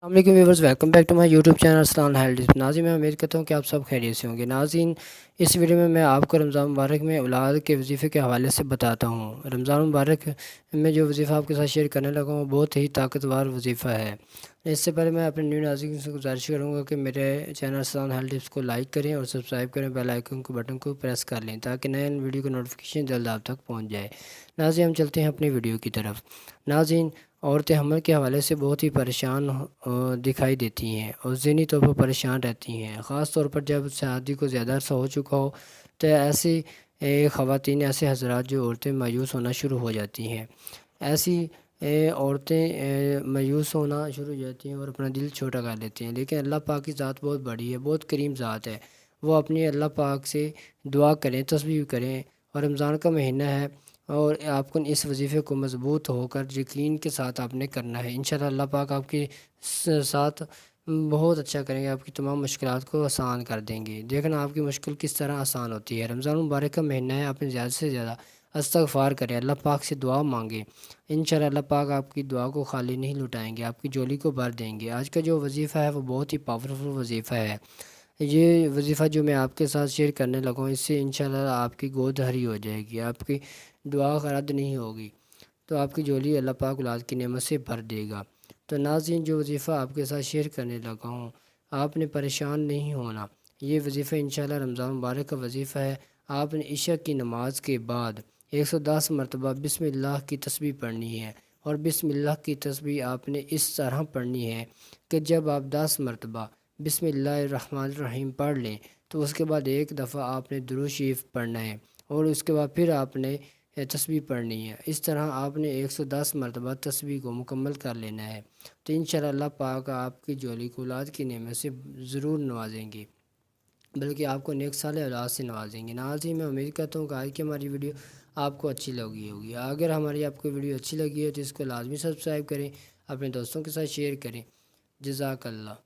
السلام علیکم viewers, welcome back to my YouTube channel Islam health ناظرین، میں امید کرتا ہوں کہ آپ سب خیریت سے ہوں گے۔ ناظرین، اس ویڈیو میں آپ کو رمضان مبارک میں اولاد کے وظیفے کے حوالے سے بتاتا ہوں۔ رمضان مبارک میں جو وظیفہ آپ کے ساتھ شیئر کرنے لگا ہوں بہت ہی طاقتور وظیفہ ہے۔ اس سے پہلے میں اپنے نیو ناظرین سے گزارش کروں گا کہ میرے چینل اسلام ہیلتھ کو لائک کریں اور سبسکرائب کریں، بیل آئیکن کو بٹن کو پریس کر لیں تاکہ نئے ویڈیو کا نوٹیفیکیشن جلد آپ تک پہنچ جائے۔ ناظرین، ہم چلتے ہیں اپنی ویڈیو کی طرف۔ ناظرین، عورتیں حمل کے حوالے سے بہت ہی پریشان دکھائی دیتی ہیں اور ذہنی طور پر پریشان رہتی ہیں، خاص طور پر جب شادی کو زیادہ عرصہ ہو چکا ہو تو ایسی خواتین، ایسے حضرات جو عورتیں مایوس ہونا شروع ہو جاتی ہیں۔ ایسی عورتیں مایوس ہونا شروع ہو جاتی ہیں اور اپنا دل چھوٹا کر لیتی ہیں، لیکن اللہ پاک کی ذات بہت بڑی ہے، بہت کریم ذات ہے۔ وہ اپنی اللہ پاک سے دعا کریں، تسبیح کریں، اور رمضان کا مہینہ ہے اور آپ کو اس وظیفے کو مضبوط ہو کر یقین کے ساتھ آپ نے کرنا ہے۔ انشاءاللہ اللہ پاک آپ کے ساتھ بہت اچھا کریں گے، آپ کی تمام مشکلات کو آسان کر دیں گے۔ دیکھنا آپ کی مشکل کس طرح آسان ہوتی ہے۔ رمضان مبارک کا مہینہ ہے، آپ نے زیادہ سے زیادہ استغفار کریں، اللہ پاک سے دعا مانگیں۔ انشاءاللہ اللہ پاک آپ کی دعا کو خالی نہیں لٹائیں گے، آپ کی جولی کو بھر دیں گے۔ آج کا جو وظیفہ ہے وہ بہت ہی پاورفل وظیفہ ہے۔ یہ وظیفہ جو میں آپ کے ساتھ شیئر کرنے لگا ہوں، اس سے انشاءاللہ آپ کی گود ہری ہو جائے گی، آپ کی دعا رد نہیں ہوگی، تو آپ کی جولی اللہ پاک اولاد کی نعمت سے بھر دے گا۔ تو ناظرین، جو وظیفہ آپ کے ساتھ شیئر کرنے لگا ہوں، آپ نے پریشان نہیں ہونا۔ یہ وظیفہ انشاءاللہ رمضان مبارک کا وظیفہ ہے۔ آپ نے عشاء کی نماز کے بعد 110 مرتبہ بسم اللہ کی تسبیح پڑھنی ہے، اور بسم اللہ کی تسبیح آپ نے اس طرح پڑھنی ہے کہ جب آپ 10 مرتبہ بسم اللہ الرحمن الرحیم پڑھ لیں تو اس کے بعد ایک دفعہ آپ نے درود شریف پڑھنا ہے، اور اس کے بعد پھر آپ نے تسبیح پڑھنی ہے۔ اس طرح آپ نے 110 مرتبہ تسبیح کو مکمل کر لینا ہے، تو انشاءاللہ اللہ پاک آپ کی جولی کو اولاد کی نعمت سے ضرور نوازیں گے، بلکہ آپ کو نیک صالح اولاد سے نوازیں گے۔ ناظرین، میں امید کرتا ہوں کہ آج کی ہماری ویڈیو آپ کو اچھی لگی ہوگی۔ اگر ہماری آپ کو ویڈیو اچھی لگی ہے تو اس کو لازمی سبسکرائب کریں، اپنے دوستوں کے ساتھ شیئر کریں۔ جزاک اللہ۔